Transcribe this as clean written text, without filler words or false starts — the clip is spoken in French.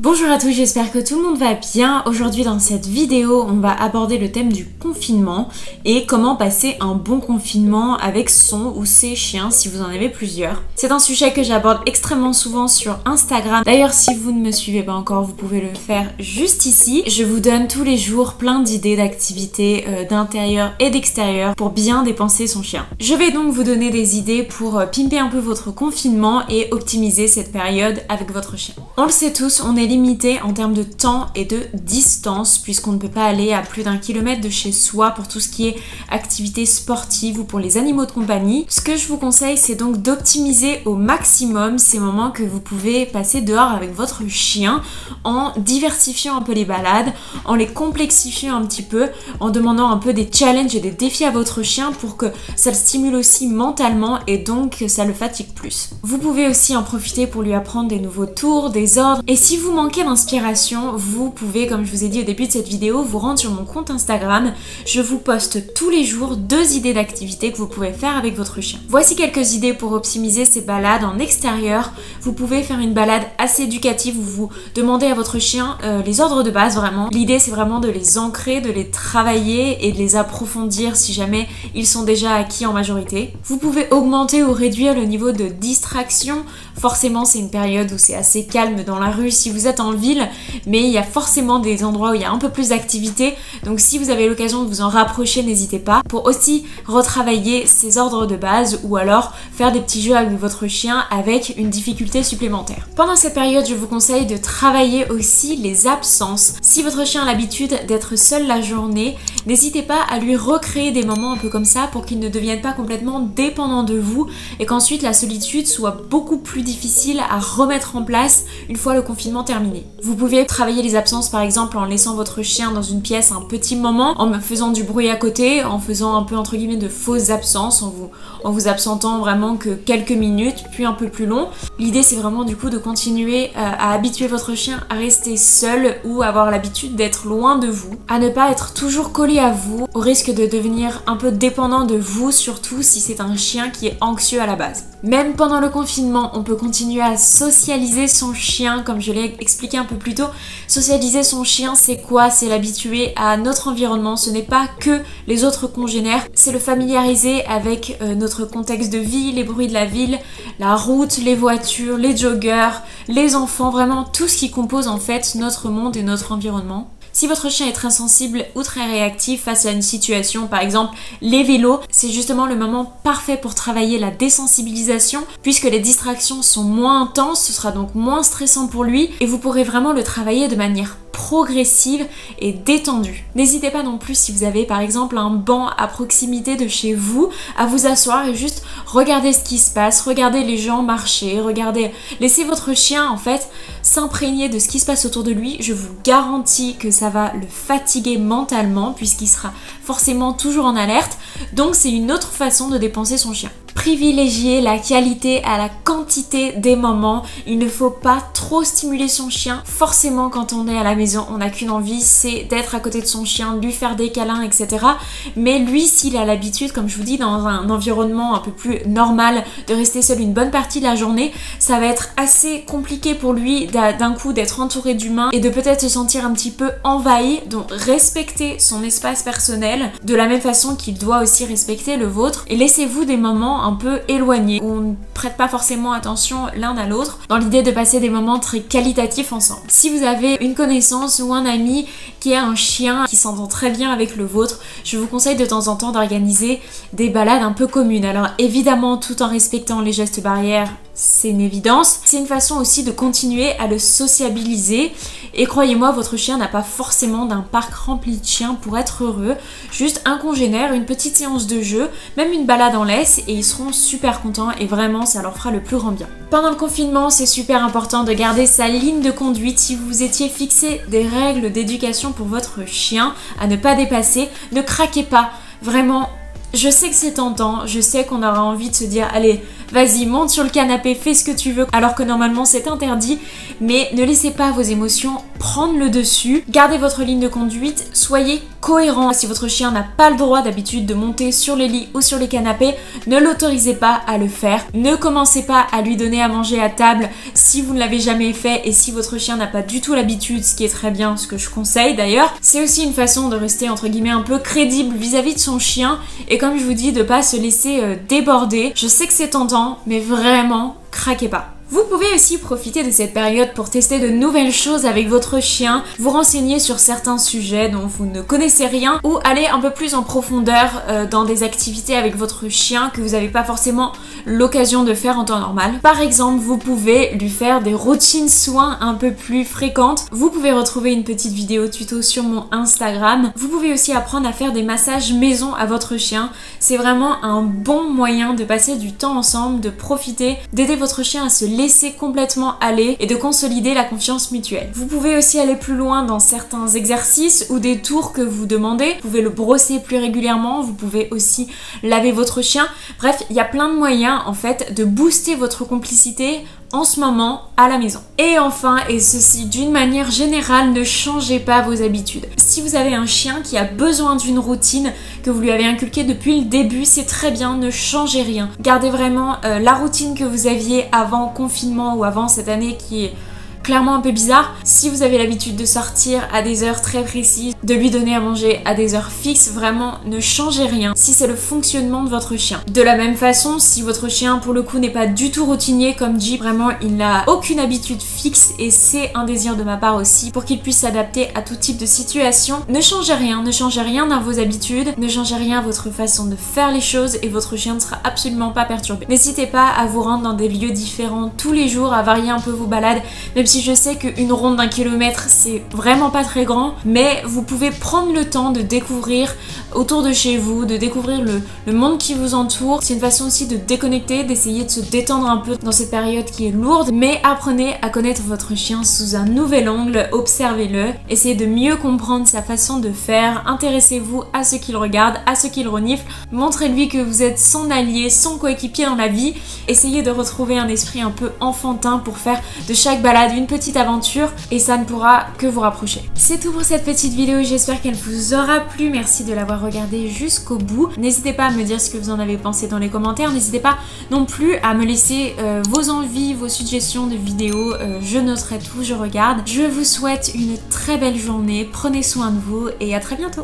Bonjour à tous, j'espère que tout le monde va bien. Aujourd'hui dans cette vidéo, on va aborder le thème du confinement et comment passer un bon confinement avec son ou ses chiens si vous en avez plusieurs. C'est un sujet que j'aborde extrêmement souvent sur Instagram. D'ailleurs, si vous ne me suivez pas encore, vous pouvez le faire juste ici. Je vous donne tous les jours plein d'idées d'activités d'intérieur et d'extérieur pour bien dépenser son chien. Je vais donc vous donner des idées pour pimper un peu votre confinement et optimiser cette période avec votre chien. On le sait tous, on est limité en termes de temps et de distance puisqu'on ne peut pas aller à plus d'1 kilomètre de chez soi pour tout ce qui est activités sportives ou pour les animaux de compagnie. Ce que je vous conseille, c'est donc d'optimiser au maximum ces moments que vous pouvez passer dehors avec votre chien en diversifiant un peu les balades, en les complexifiant un petit peu, en demandant un peu des challenges et des défis à votre chien pour que ça le stimule aussi mentalement et donc que ça le fatigue plus. Vous pouvez aussi en profiter pour lui apprendre des nouveaux tours, des ordres, et si vous manquez d'inspiration, vous pouvez, comme je vous ai dit au début de cette vidéo, vous rendre sur mon compte Instagram. Je vous poste tous les jours 2 idées d'activités que vous pouvez faire avec votre chien. Voici quelques idées pour optimiser ces balades en extérieur. Vous pouvez faire une balade assez éducative où vous demandez à votre chien les ordres de base vraiment. L'idée c'est vraiment de les ancrer, de les travailler et de les approfondir si jamais ils sont déjà acquis en majorité. Vous pouvez augmenter ou réduire le niveau de distraction. Forcément c'est une période où c'est assez calme dans la rue si vous êtes en ville, mais il y a forcément des endroits où il y a un peu plus d'activité, donc si vous avez l'occasion de vous en rapprocher, n'hésitez pas, pour aussi retravailler ces ordres de base ou alors faire des petits jeux avec votre chien avec une difficulté supplémentaire. Pendant cette période, je vous conseille de travailler aussi les absences. Si votre chien a l'habitude d'être seul la journée, n'hésitez pas à lui recréer des moments un peu comme ça pour qu'il ne devienne pas complètement dépendant de vous et qu'ensuite la solitude soit beaucoup plus difficile à remettre en place une fois le confinement terminé. Vous pouvez travailler les absences par exemple en laissant votre chien dans une pièce un petit moment, en faisant du bruit à côté, en faisant un peu entre guillemets de fausses absences, en vous absentant vraiment que quelques minutes, puis un peu plus long. L'idée c'est vraiment du coup de continuer à habituer votre chien à rester seul ou avoir l'habitude d'être loin de vous, à ne pas être toujours collé à vous, au risque de devenir un peu dépendant de vous, surtout si c'est un chien qui est anxieux à la base. Même pendant le confinement, on peut continuer à socialiser son chien, comme je l'ai expliqué un peu plus tôt. Socialiser son chien, c'est quoi? C'est l'habituer à notre environnement. Ce n'est pas que les autres congénères, c'est le familiariser avec notre contexte de vie, les bruits de la ville, la route, les voitures, les joggers, les enfants, vraiment tout ce qui compose en fait notre monde et notre environnement. Si votre chien est très sensible ou très réactif face à une situation, par exemple les vélos, c'est justement le moment parfait pour travailler la désensibilisation puisque les distractions sont moins intenses, ce sera donc moins stressant pour lui et vous pourrez vraiment le travailler de manière progressive et détendue. N'hésitez pas non plus si vous avez par exemple un banc à proximité de chez vous à vous asseoir et juste regarder ce qui se passe, regarder les gens marcher, laissez votre chien en fait s'imprégner de ce qui se passe autour de lui. Je vous garantis que ça va le fatiguer mentalement puisqu'il sera forcément toujours en alerte, donc c'est une autre façon de dépenser son chien. Privilégier la qualité à la quantité des moments. Il ne faut pas trop stimuler son chien. Forcément, quand on est à la maison, on n'a qu'une envie, c'est d'être à côté de son chien, de lui faire des câlins, etc. Mais lui, s'il a l'habitude, comme je vous dis, dans un environnement un peu plus normal, de rester seul une bonne partie de la journée, ça va être assez compliqué pour lui d'un coup d'être entouré d'humains et de peut-être se sentir un petit peu envahi. Donc, respectez son espace personnel de la même façon qu'il doit aussi respecter le vôtre et laissez-vous des moments un peu éloignés où on ne prête pas forcément attention l'un à l'autre dans l'idée de passer des moments très qualitatifs ensemble. Si vous avez une connaissance ou un ami qui a un chien qui s'entend très bien avec le vôtre, je vous conseille de temps en temps d'organiser des balades un peu communes. Alors évidemment tout en respectant les gestes barrières, c'est une évidence. C'est une façon aussi de continuer à le sociabiliser et croyez-moi, votre chien n'a pas forcément d'un parc rempli de chiens pour être heureux. Juste un congénère, une petite séance de jeu, même une balade en laisse et ils seront super contents et vraiment ça leur fera le plus grand bien. Pendant le confinement, c'est super important de garder sa ligne de conduite. Si vous étiez fixé des règles d'éducation pour votre chien à ne pas dépasser, ne craquez pas. Vraiment, je sais que c'est tentant, je sais qu'on aura envie de se dire allez, vas-y, monte sur le canapé, fais ce que tu veux, alors que normalement c'est interdit, mais ne laissez pas vos émotions prendre le dessus. Gardez votre ligne de conduite, soyez cohérent. Si votre chien n'a pas le droit d'habitude de monter sur les lits ou sur les canapés, ne l'autorisez pas à le faire. Ne commencez pas à lui donner à manger à table si vous ne l'avez jamais fait et si votre chien n'a pas du tout l'habitude, ce qui est très bien, ce que je conseille d'ailleurs. C'est aussi une façon de rester entre guillemets un peu crédible vis-à-vis de son chien et comme je vous dis, de pas se laisser déborder. Je sais que c'est tentant, mais vraiment, craquez pas. Vous pouvez aussi profiter de cette période pour tester de nouvelles choses avec votre chien, vous renseigner sur certains sujets dont vous ne connaissez rien ou aller un peu plus en profondeur dans des activités avec votre chien que vous n'avez pas forcément l'occasion de faire en temps normal. Par exemple, vous pouvez lui faire des routines soins un peu plus fréquentes. Vous pouvez retrouver une petite vidéo tuto sur mon Instagram. Vous pouvez aussi apprendre à faire des massages maison à votre chien. C'est vraiment un bon moyen de passer du temps ensemble, de profiter, d'aider votre chien à se laisser complètement aller et de consolider la confiance mutuelle. Vous pouvez aussi aller plus loin dans certains exercices ou des tours que vous demandez. Vous pouvez le brosser plus régulièrement, vous pouvez aussi laver votre chien. Bref, il y a plein de moyens en fait de booster votre complicité en ce moment à la maison. Et enfin, et ceci d'une manière générale, ne changez pas vos habitudes. Si vous avez un chien qui a besoin d'une routine que vous lui avez inculquée depuis le début, c'est très bien, ne changez rien. Gardez vraiment la routine que vous aviez avant confinement ou avant cette année qui est clairement un peu bizarre. Si vous avez l'habitude de sortir à des heures très précises, de lui donner à manger à des heures fixes, vraiment ne changez rien si c'est le fonctionnement de votre chien. De la même façon, si votre chien pour le coup n'est pas du tout routinier comme dit, vraiment il n'a aucune habitude fixe et c'est un désir de ma part aussi pour qu'il puisse s'adapter à tout type de situation, ne changez rien dans vos habitudes, ne changez rien à votre façon de faire les choses et votre chien ne sera absolument pas perturbé. N'hésitez pas à vous rendre dans des lieux différents tous les jours, à varier un peu vos balades, même si je sais qu'une ronde d'1 kilomètre c'est vraiment pas très grand, mais vous pouvez prendre le temps de découvrir autour de chez vous, de découvrir le monde qui vous entoure. C'est une façon aussi de déconnecter, d'essayer de se détendre un peu dans cette période qui est lourde, mais apprenez à connaître votre chien sous un nouvel angle, observez-le, essayez de mieux comprendre sa façon de faire, intéressez-vous à ce qu'il regarde, à ce qu'il renifle, montrez-lui que vous êtes son allié, son coéquipier dans la vie, essayez de retrouver un esprit un peu enfantin pour faire de chaque balade une petite aventure et ça ne pourra que vous rapprocher. C'est tout pour cette petite vidéo, j'espère qu'elle vous aura plu, merci de l'avoir regardée jusqu'au bout. N'hésitez pas à me dire ce que vous en avez pensé dans les commentaires, n'hésitez pas non plus à me laisser vos envies, vos suggestions de vidéos, je noterai tout, je regarde. Je vous souhaite une très belle journée, prenez soin de vous et à très bientôt.